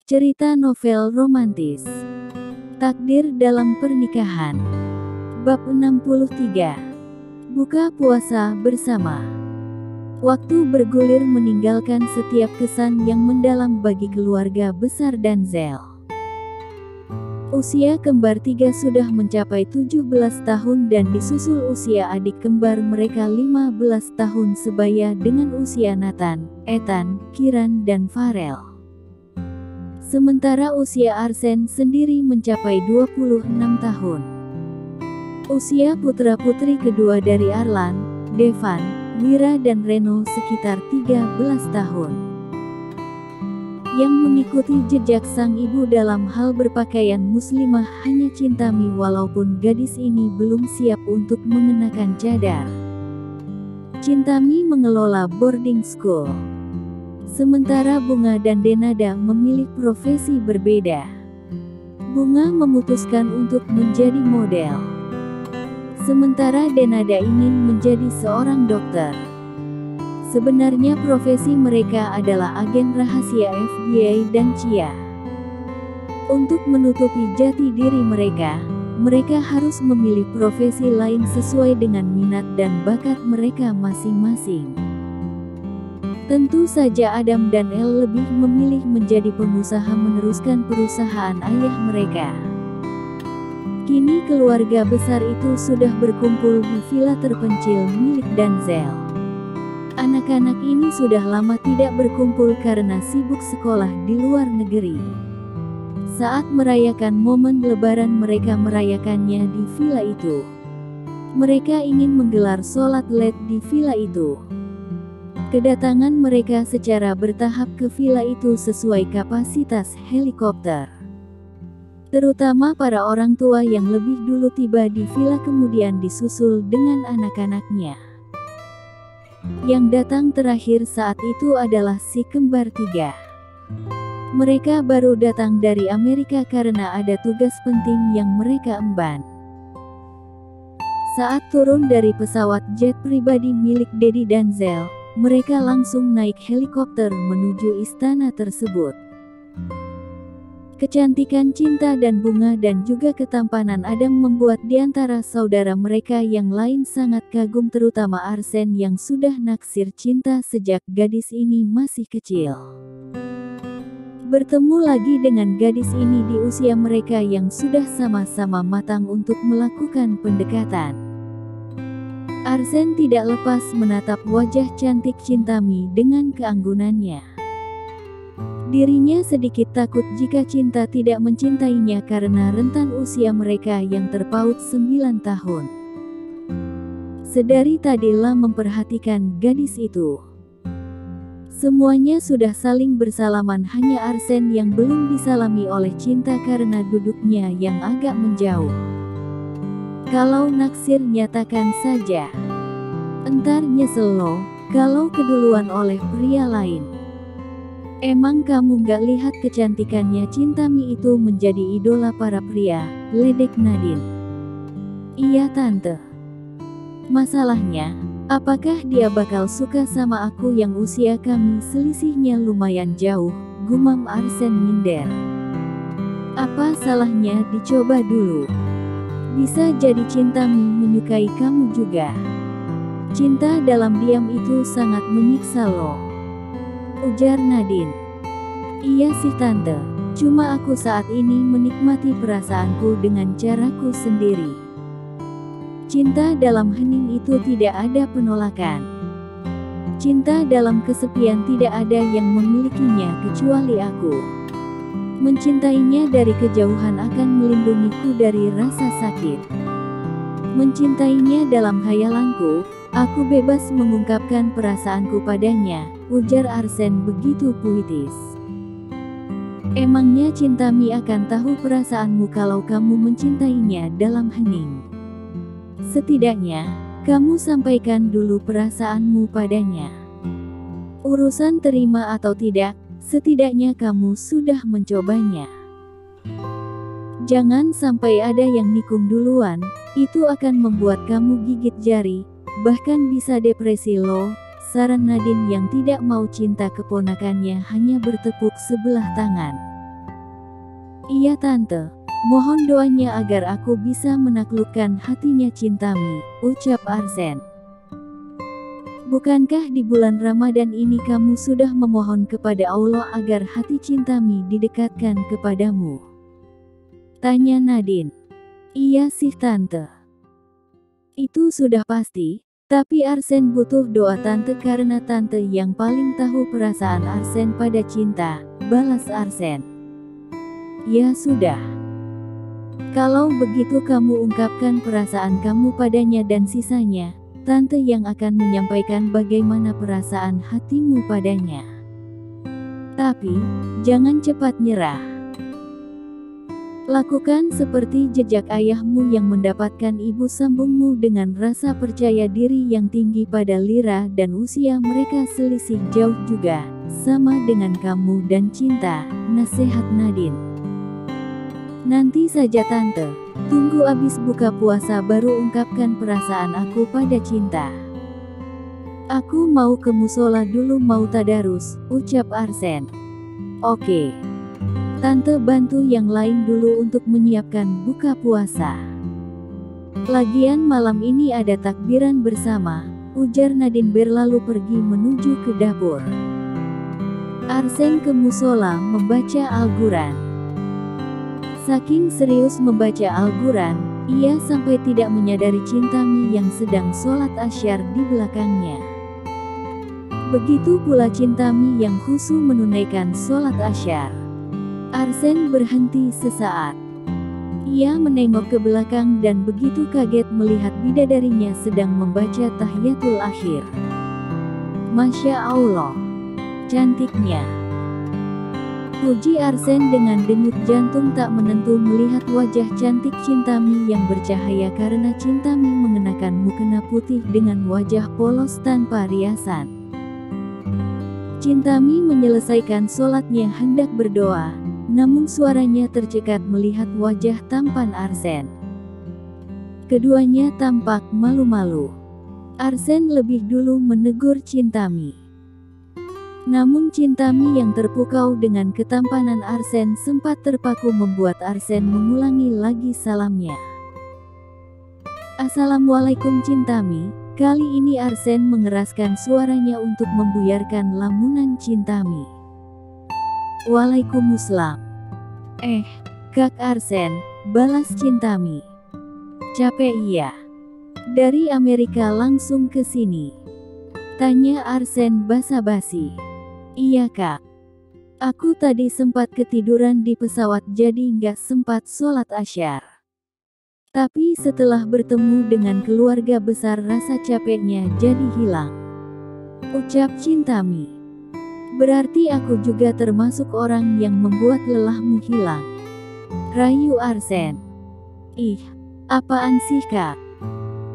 Cerita novel romantis. Takdir dalam pernikahan. Bab 63. Buka puasa bersama. Waktu bergulir meninggalkan setiap kesan yang mendalam bagi keluarga besar Danzel. Usia kembar tiga sudah mencapai 17 tahun dan disusul usia adik kembar mereka 15 tahun sebaya dengan usia Nathan, Ethan, Kiran dan Farel. Sementara usia Arsen sendiri mencapai 26 tahun. Usia putra-putri kedua dari Arlan, Devan, Wira dan Reno sekitar 13 tahun. Yang mengikuti jejak sang ibu dalam hal berpakaian muslimah hanya Cintami walaupun gadis ini belum siap untuk mengenakan cadar. Cintami mengelola boarding school. Sementara Bunga dan Denada memilih profesi berbeda. Bunga memutuskan untuk menjadi model. Sementara Denada ingin menjadi seorang dokter. Sebenarnya profesi mereka adalah agen rahasia FBI dan CIA. Untuk menutupi jati diri mereka harus memilih profesi lain sesuai dengan minat dan bakat mereka masing-masing. Tentu saja Adam dan Elle lebih memilih menjadi pengusaha meneruskan perusahaan ayah mereka. Kini keluarga besar itu sudah berkumpul di villa terpencil milik Danzel. Anak-anak ini sudah lama tidak berkumpul karena sibuk sekolah di luar negeri. Saat merayakan momen lebaran mereka merayakannya di villa itu. Mereka ingin menggelar sholat Led di villa itu. Kedatangan mereka secara bertahap ke villa itu sesuai kapasitas helikopter. Terutama para orang tua yang lebih dulu tiba di villa kemudian disusul dengan anak-anaknya. Yang datang terakhir saat itu adalah si kembar tiga. Mereka baru datang dari Amerika karena ada tugas penting yang mereka emban. Saat turun dari pesawat jet pribadi milik Daddy Danzel, mereka langsung naik helikopter menuju istana tersebut. Kecantikan Cinta dan Bunga dan juga ketampanan Adam membuat di antara saudara mereka yang lain sangat kagum, terutama Arsen yang sudah naksir Cinta sejak gadis ini masih kecil. Bertemu lagi dengan gadis ini di usia mereka yang sudah sama-sama matang untuk melakukan pendekatan. Arsen tidak lepas menatap wajah cantik Cintami dengan keanggunannya. Dirinya sedikit takut jika Cinta tidak mencintainya karena rentan usia mereka yang terpaut 9 tahun. Sedari tadilah memperhatikan gadis itu. Semuanya sudah saling bersalaman, hanya Arsen yang belum disalami oleh Cinta karena duduknya yang agak menjauh. Kalau naksir nyatakan saja. Entar nyesel lo, kalau keduluan oleh pria lain. Emang kamu gak lihat kecantikannya? Cintami itu menjadi idola para pria, ledek Nadine. Iya tante. Masalahnya, apakah dia bakal suka sama aku yang usia kami selisihnya lumayan jauh, gumam Arsen minder. Apa salahnya dicoba dulu? Bisa jadi Cintami menyukai kamu juga. Cinta dalam diam itu sangat menyiksa loh, ujar Nadine. Iya sih tante, cuma aku saat ini menikmati perasaanku dengan caraku sendiri. Cinta dalam hening itu tidak ada penolakan. Cinta dalam kesepian tidak ada yang memilikinya kecuali aku. Mencintainya dari kejauhan akan melindungiku dari rasa sakit. Mencintainya dalam khayalanku, aku bebas mengungkapkan perasaanku padanya, ujar Arsen begitu puitis. Emangnya Cintami akan tahu perasaanmu kalau kamu mencintainya dalam hening? Setidaknya, kamu sampaikan dulu perasaanmu padanya. Urusan terima atau tidak, setidaknya kamu sudah mencobanya. Jangan sampai ada yang nikung duluan, itu akan membuat kamu gigit jari, bahkan bisa depresi loh, saran Nadine yang tidak mau Cinta keponakannya hanya bertepuk sebelah tangan. Iya tante, mohon doanya agar aku bisa menaklukkan hatinya Cintami, ucap Arsen. Bukankah di bulan Ramadan ini kamu sudah memohon kepada Allah agar hati Cintami didekatkan kepadamu? Tanya Nadine. Iya sih tante. Itu sudah pasti, tapi Arsen butuh doa tante karena tante yang paling tahu perasaan Arsen pada Cinta, balas Arsen. Ya sudah. Kalau begitu kamu ungkapkan perasaan kamu padanya dan sisanya, tante yang akan menyampaikan bagaimana perasaan hatimu padanya. Tapi, jangan cepat nyerah. Lakukan seperti jejak ayahmu yang mendapatkan ibu sambungmu dengan rasa percaya diri yang tinggi pada Lira dan usia mereka selisih jauh juga, sama dengan kamu dan Cinta, nasihat Nadine. Nanti saja tante, tunggu abis buka puasa baru ungkapkan perasaan aku pada Cinta. Aku mau ke musola dulu mau tadarus, ucap Arsen. Oke. Tante bantu yang lain dulu untuk menyiapkan buka puasa. Lagian malam ini ada takbiran bersama, ujar Nadine berlalu pergi menuju ke dapur. Arsen ke musola membaca Al-Quran. Saking serius membaca Al-Quran, ia sampai tidak menyadari Cintami yang sedang sholat asyar di belakangnya. Begitu pula Cintami yang khusyuk menunaikan sholat asyar. Arsen berhenti sesaat. Ia menengok ke belakang dan begitu kaget melihat bidadarinya sedang membaca tahiyatul akhir. Masya Allah, cantiknya. Puji Arsen dengan denyut jantung tak menentu melihat wajah cantik Cintami yang bercahaya karena Cintami mengenakan mukena putih dengan wajah polos tanpa riasan. Cintami menyelesaikan sholatnya hendak berdoa. Namun suaranya tercekat melihat wajah tampan Arsen. Keduanya tampak malu-malu. Arsen lebih dulu menegur Cintami. Namun Cintami yang terpukau dengan ketampanan Arsen sempat terpaku membuat Arsen mengulangi lagi salamnya. Assalamualaikum Cintami. Kali ini Arsen mengeraskan suaranya untuk membuyarkan lamunan Cintami. Waalaikumsalam. Kak Arsen, balas Cintami. Capek iya. Dari Amerika langsung ke sini. Tanya Arsen basa-basi. Iya kak. Aku tadi sempat ketiduran di pesawat jadi nggak sempat sholat asyar. Tapi setelah bertemu dengan keluarga besar rasa capeknya jadi hilang. Ucap Cintami. Berarti aku juga termasuk orang yang membuat lelahmu hilang. Rayu Arsen. Ih, apaan sih kak?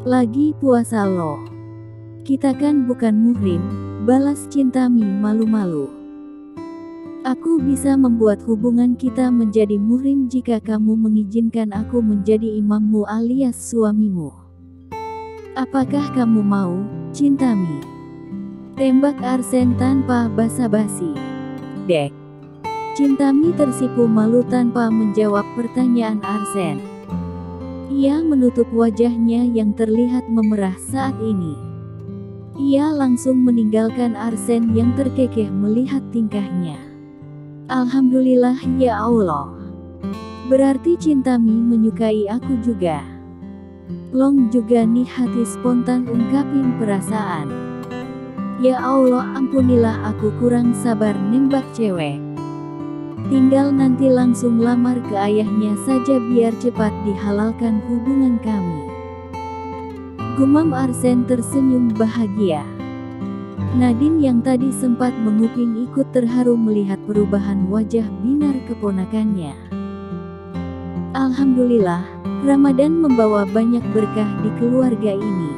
Lagi puasa loh. Kita kan bukan muhrim, balas Cintami malu-malu. Aku bisa membuat hubungan kita menjadi muhrim jika kamu mengizinkan aku menjadi imammu alias suamimu. Apakah kamu mau, Cintami? Tembak Arsen tanpa basa-basi. Dek. Cintami tersipu malu tanpa menjawab pertanyaan Arsen. Ia menutup wajahnya yang terlihat memerah saat ini. Ia langsung meninggalkan Arsen yang terkekeh melihat tingkahnya. Alhamdulillah ya Allah. Berarti Cintami menyukai aku juga. Long juga nih hati spontan ungkapin perasaan. Ya Allah ampunilah aku kurang sabar nembak cewek. Tinggal nanti langsung lamar ke ayahnya saja biar cepat dihalalkan hubungan kami. Gumam Arsen tersenyum bahagia. Nadine yang tadi sempat menguping ikut terharu melihat perubahan wajah binar keponakannya. Alhamdulillah, Ramadan membawa banyak berkah di keluarga ini.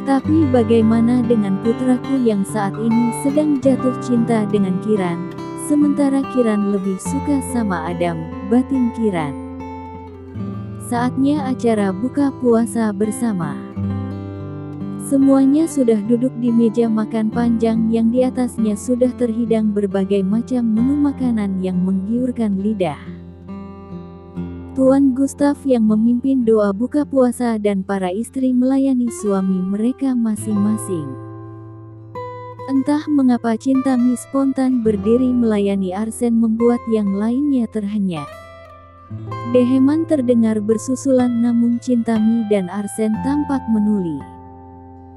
Tapi bagaimana dengan putraku yang saat ini sedang jatuh cinta dengan Kiran, sementara Kiran lebih suka sama Adam, batin Kiran. Saatnya acara buka puasa bersama. Semuanya sudah duduk di meja makan panjang yang di atasnya sudah terhidang berbagai macam menu makanan yang menggiurkan lidah. Tuan Gustav yang memimpin doa buka puasa dan para istri melayani suami mereka masing-masing. Entah mengapa Cintami spontan berdiri melayani Arsen membuat yang lainnya terhenyak. Deheman terdengar bersusulan namun Cintami dan Arsen tampak menuli.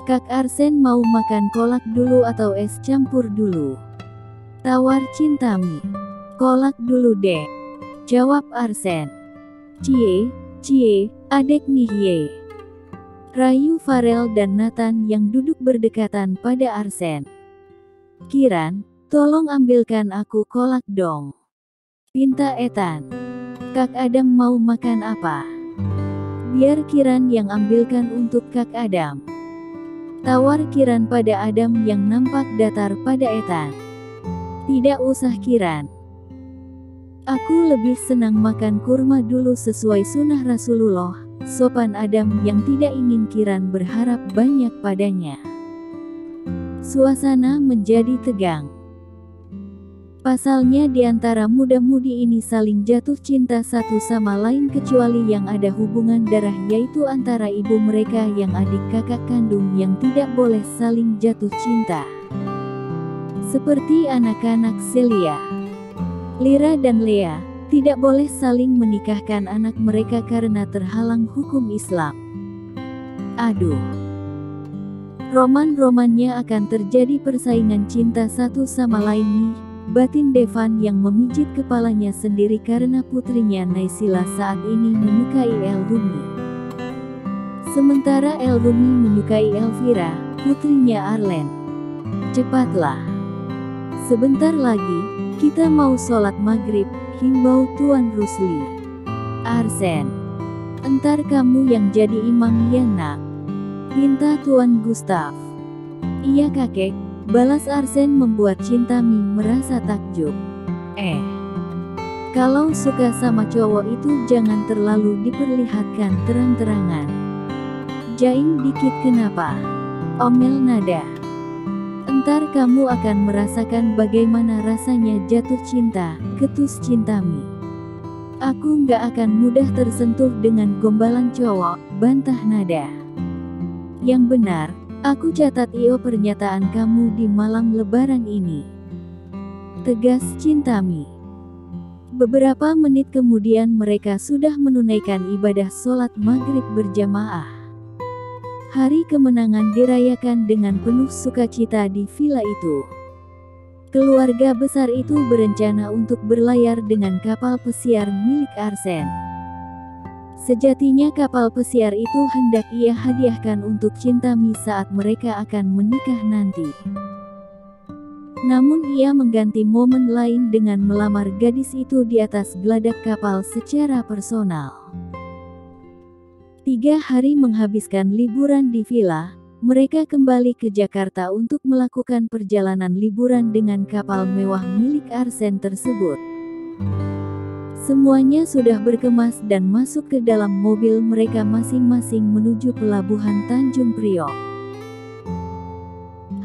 Kak Arsen mau makan kolak dulu atau es campur dulu? Tawar Cintami. Kolak dulu dek, jawab Arsen. Cie, adek nih ye. Rayu Farel dan Nathan yang duduk berdekatan pada Arsen. Kiran, tolong ambilkan aku kolak dong. Pinta Ethan. Kak Adam mau makan apa? Biar Kiran yang ambilkan untuk Kak Adam. Tawar Kiran pada Adam yang nampak datar pada Ethan. Tidak usah Kiran. Aku lebih senang makan kurma dulu sesuai sunnah Rasulullah, sopan Adam yang tidak ingin Kiran berharap banyak padanya. Suasana menjadi tegang. Pasalnya di antara muda-mudi ini saling jatuh cinta satu sama lain kecuali yang ada hubungan darah yaitu antara ibu mereka yang adik kakak kandung yang tidak boleh saling jatuh cinta. Seperti anak-anak Celia, Lyra dan Lea, tidak boleh saling menikahkan anak mereka karena terhalang hukum Islam. Aduh. Roman-romannya akan terjadi persaingan cinta satu sama lain nih, batin Devan yang memijit kepalanya sendiri karena putrinya Naysila saat ini menyukai El-Rumi. Sementara El-Rumi menyukai Elvira, putrinya Arlen. Cepatlah. Sebentar lagi, kita mau sholat maghrib, himbau Tuan Rusli. Arsen. Entar kamu yang jadi imam ya nak. Pinta Tuan Gustav. Iya kakek, balas Arsen membuat Cintami merasa takjub. Kalau suka sama cowok itu jangan terlalu diperlihatkan terang-terangan. Jaim dikit kenapa? Omel nada. Entar kamu akan merasakan bagaimana rasanya jatuh cinta, ketus Cintami. Aku nggak akan mudah tersentuh dengan gombalan cowok, bantah nada. Yang benar, aku catat pernyataan kamu di malam lebaran ini. Tegas Cintami. Beberapa menit kemudian mereka sudah menunaikan ibadah sholat maghrib berjamaah. Hari kemenangan dirayakan dengan penuh sukacita di villa itu. Keluarga besar itu berencana untuk berlayar dengan kapal pesiar milik Arsen. Sejatinya kapal pesiar itu hendak ia hadiahkan untuk Cintami saat mereka akan menikah nanti. Namun ia mengganti momen lain dengan melamar gadis itu di atas geladak kapal secara personal. 3 hari menghabiskan liburan di villa, mereka kembali ke Jakarta untuk melakukan perjalanan liburan dengan kapal mewah milik Arsen tersebut. Semuanya sudah berkemas dan masuk ke dalam mobil mereka masing-masing menuju pelabuhan Tanjung Priok.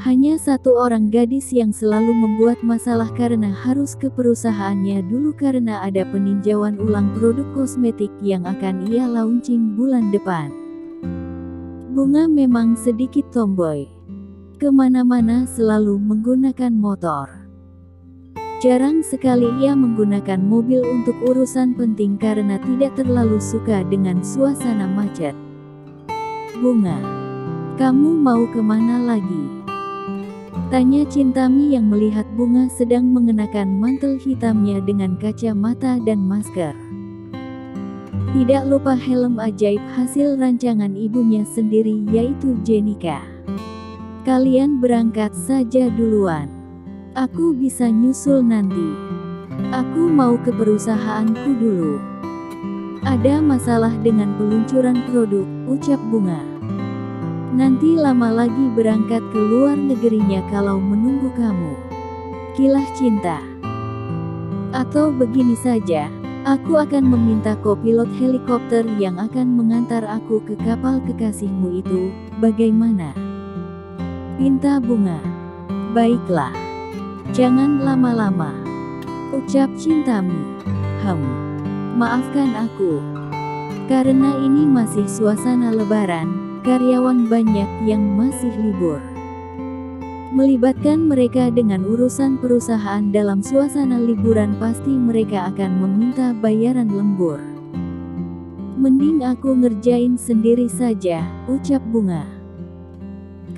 Hanya satu orang gadis yang selalu membuat masalah karena harus ke perusahaannya dulu karena ada peninjauan ulang produk kosmetik yang akan ia launching bulan depan. Bunga memang sedikit tomboy. Kemana-mana selalu menggunakan motor. Jarang sekali ia menggunakan mobil untuk urusan penting karena tidak terlalu suka dengan suasana macet. Bunga, kamu mau kemana lagi? Tanya Cintami yang melihat Bunga sedang mengenakan mantel hitamnya dengan kacamata dan masker. Tidak lupa helm ajaib hasil rancangan ibunya sendiri yaitu Jenika. Kalian berangkat saja duluan. Aku bisa nyusul nanti. Aku mau ke perusahaanku dulu. Ada masalah dengan peluncuran produk, ucap Bunga. Nanti lama lagi berangkat ke luar negerinya kalau menunggu kamu. Kilah Cinta. Atau begini saja, aku akan meminta kopilot helikopter yang akan mengantar aku ke kapal kekasihmu itu, bagaimana? pinta Bunga. Baiklah. Jangan lama-lama. Ucap Chintami. Maafkan aku. Karena ini masih suasana lebaran, karyawan banyak yang masih libur. Melibatkan mereka dengan urusan perusahaan dalam suasana liburan pasti mereka akan meminta bayaran lembur. Mending aku ngerjain sendiri saja, ucap Bunga.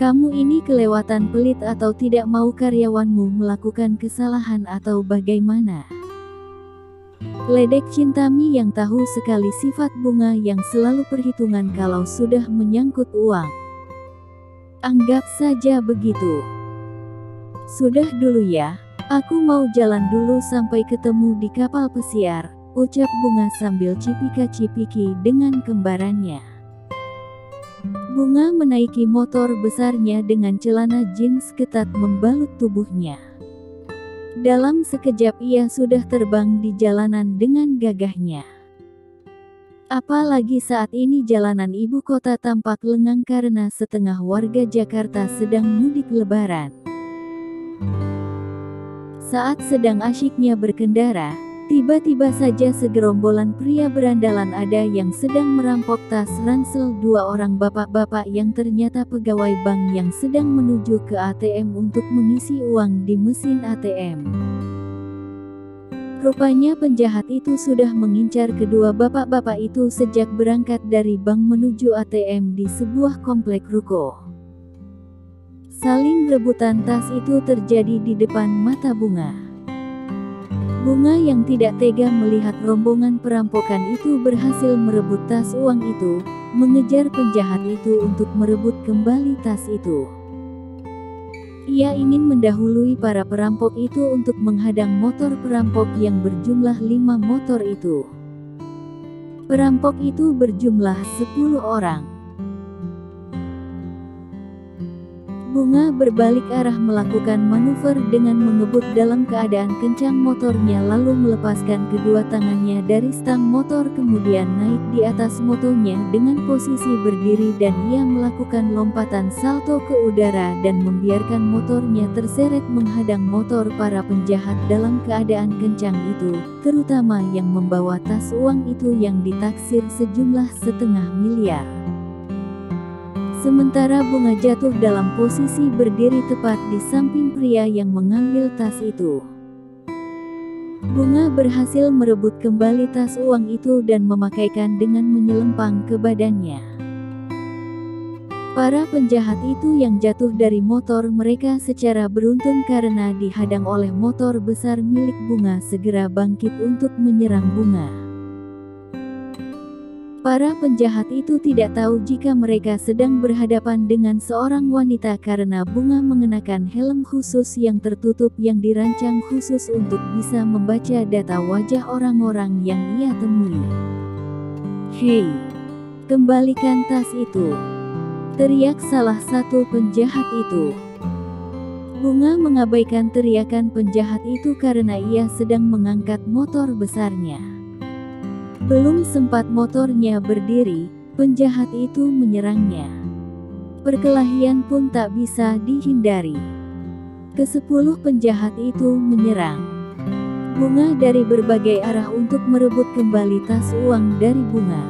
Kamu ini kelewatan pelit atau tidak mau karyawanmu melakukan kesalahan atau bagaimana? Ledek Chintami yang tahu sekali sifat Bunga yang selalu perhitungan kalau sudah menyangkut uang. Anggap saja begitu. Sudah dulu ya, aku mau jalan dulu sampai ketemu di kapal pesiar, ucap Bunga sambil cipika-cipiki dengan kembarannya. Bunga menaiki motor besarnya dengan celana jeans ketat membalut tubuhnya. Dalam sekejap ia sudah terbang di jalanan dengan gagahnya. Apalagi saat ini jalanan ibu kota tampak lengang karena setengah warga Jakarta sedang mudik lebaran. Saat sedang asyiknya berkendara, tiba-tiba saja segerombolan pria berandalan ada yang sedang merampok tas ransel dua orang bapak-bapak yang ternyata pegawai bank yang sedang menuju ke ATM untuk mengisi uang di mesin ATM. Rupanya penjahat itu sudah mengincar kedua bapak-bapak itu sejak berangkat dari bank menuju ATM di sebuah komplek ruko. Saling rebutan tas itu terjadi di depan mata Bunga. Bunga yang tidak tega melihat rombongan perampokan itu berhasil merebut tas uang itu, mengejar penjahat itu untuk merebut kembali tas itu. Ia ingin mendahului para perampok itu untuk menghadang motor perampok yang berjumlah 5 motor itu. Perampok itu berjumlah 10 orang. Bunga berbalik arah melakukan manuver dengan mengebut dalam keadaan kencang motornya lalu melepaskan kedua tangannya dari stang motor kemudian naik di atas motonya dengan posisi berdiri dan ia melakukan lompatan salto ke udara dan membiarkan motornya terseret menghadang motor para penjahat dalam keadaan kencang itu, terutama yang membawa tas uang itu yang ditaksir sejumlah 500 miliar. Sementara Bunga jatuh dalam posisi berdiri tepat di samping pria yang mengambil tas itu. Bunga berhasil merebut kembali tas uang itu dan memakaikan dengan menyelempang ke badannya. Para penjahat itu yang jatuh dari motor mereka secara beruntun karena dihadang oleh motor besar milik Bunga segera bangkit untuk menyerang Bunga. Para penjahat itu tidak tahu jika mereka sedang berhadapan dengan seorang wanita karena Bunga mengenakan helm khusus yang tertutup yang dirancang khusus untuk bisa membaca data wajah orang-orang yang ia temui. "Hei, kembalikan tas itu!" teriak salah satu penjahat itu. Bunga mengabaikan teriakan penjahat itu karena ia sedang mengangkat motor besarnya. Belum sempat motornya berdiri, penjahat itu menyerangnya. Perkelahian pun tak bisa dihindari. Ke-10 penjahat itu menyerang Bunga dari berbagai arah untuk merebut kembali tas uang dari Bunga.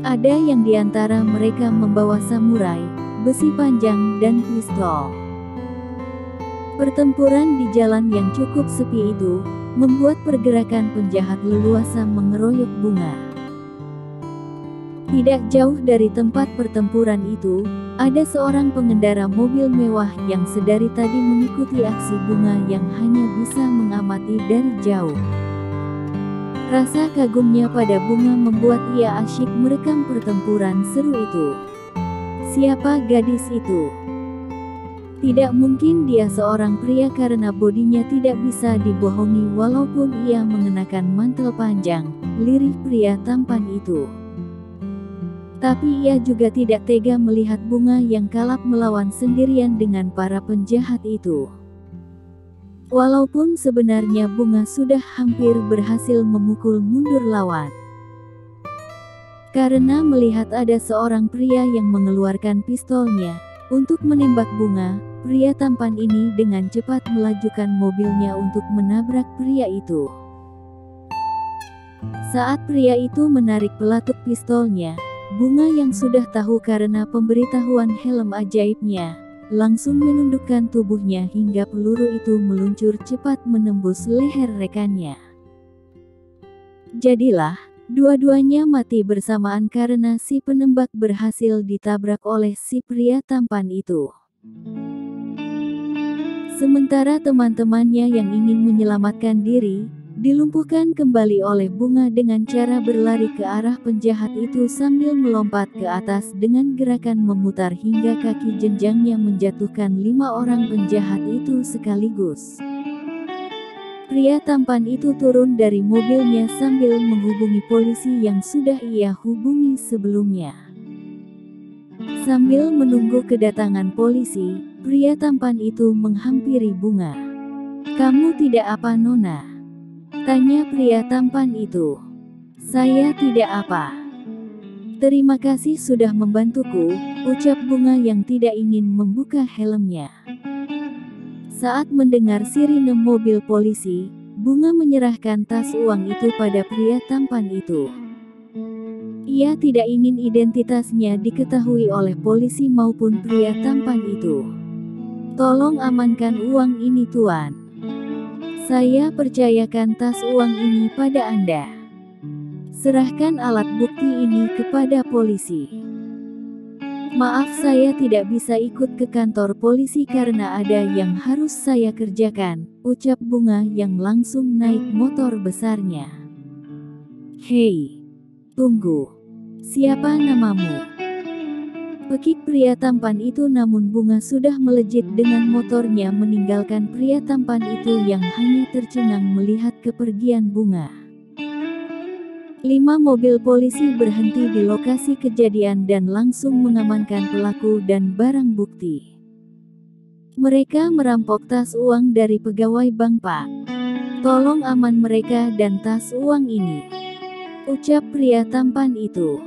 Ada yang diantara mereka membawa samurai, besi panjang dan pistol. Pertempuran di jalan yang cukup sepi itu membuat pergerakan penjahat leluasa mengeroyok Bunga. Tidak jauh dari tempat pertempuran itu, ada seorang pengendara mobil mewah yang sedari tadi mengikuti aksi Bunga yang hanya bisa mengamati dari jauh. Rasa kagumnya pada Bunga membuat ia asyik merekam pertempuran seru itu. Siapa gadis itu? Tidak mungkin dia seorang pria karena bodinya tidak bisa dibohongi walaupun ia mengenakan mantel panjang, lirih pria tampan itu. Tapi ia juga tidak tega melihat Bunga yang kalap melawan sendirian dengan para penjahat itu. Walaupun sebenarnya Bunga sudah hampir berhasil memukul mundur lawan. Karena melihat ada seorang pria yang mengeluarkan pistolnya, Untuk menembak Bunga, pria tampan ini dengan cepat melajukan mobilnya untuk menabrak pria itu. Saat pria itu menarik pelatuk pistolnya, Bunga yang sudah tahu karena pemberitahuan helm ajaibnya, langsung menundukkan tubuhnya hingga peluru itu meluncur cepat menembus leher rekannya. Jadilah, dua-duanya mati bersamaan karena si penembak berhasil ditabrak oleh si pria tampan itu. Sementara teman-temannya yang ingin menyelamatkan diri, dilumpuhkan kembali oleh Bunga dengan cara berlari ke arah penjahat itu sambil melompat ke atas dengan gerakan memutar hingga kaki jenjangnya menjatuhkan 5 orang penjahat itu sekaligus. Pria tampan itu turun dari mobilnya sambil menghubungi polisi yang sudah ia hubungi sebelumnya. Sambil menunggu kedatangan polisi, pria tampan itu menghampiri Bunga. "Kamu tidak apa, Nona?" tanya pria tampan itu. "Saya tidak apa. Terima kasih sudah membantuku," ucap Bunga yang tidak ingin membuka helmnya. Saat mendengar sirine mobil polisi, Bunga menyerahkan tas uang itu pada pria tampan itu. Ia tidak ingin identitasnya diketahui oleh polisi maupun pria tampan itu. "Tolong amankan uang ini, Tuan. Saya percayakan tas uang ini pada Anda. Serahkan alat bukti ini kepada polisi." "Maaf, saya tidak bisa ikut ke kantor polisi karena ada yang harus saya kerjakan," ucap Bunga yang langsung naik motor besarnya. "Hei, tunggu. Siapa namamu?" pekik pria tampan itu, namun Bunga sudah melejit dengan motornya meninggalkan pria tampan itu yang hanya tercengang melihat kepergian Bunga. 5 mobil polisi berhenti di lokasi kejadian dan langsung mengamankan pelaku dan barang bukti. Mereka merampok tas uang dari pegawai bank, "Pak. Tolong aman mereka dan tas uang ini," ucap pria tampan itu.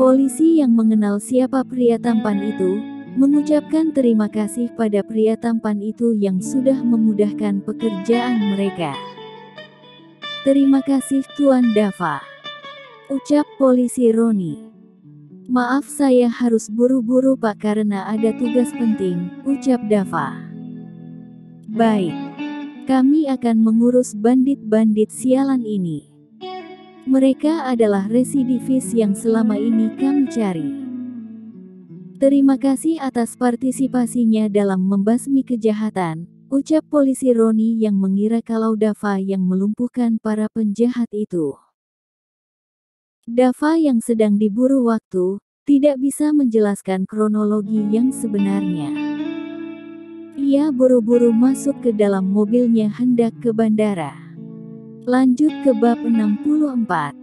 Polisi yang mengenal siapa pria tampan itu, mengucapkan terima kasih pada pria tampan itu yang sudah memudahkan pekerjaan mereka. "Terima kasih, Tuan Dava," ucap polisi Roni. "Maaf, saya harus buru-buru, Pak, karena ada tugas penting," ucap Dava. "Baik. Kami akan mengurus bandit-bandit sialan ini. Mereka adalah residivis yang selama ini kami cari. Terima kasih atas partisipasinya dalam membasmi kejahatan," ucap polisi Roni yang mengira kalau Dava yang melumpuhkan para penjahat itu. Dava yang sedang diburu waktu, tidak bisa menjelaskan kronologi yang sebenarnya. Ia buru-buru masuk ke dalam mobilnya hendak ke bandara. Lanjut ke bab 64.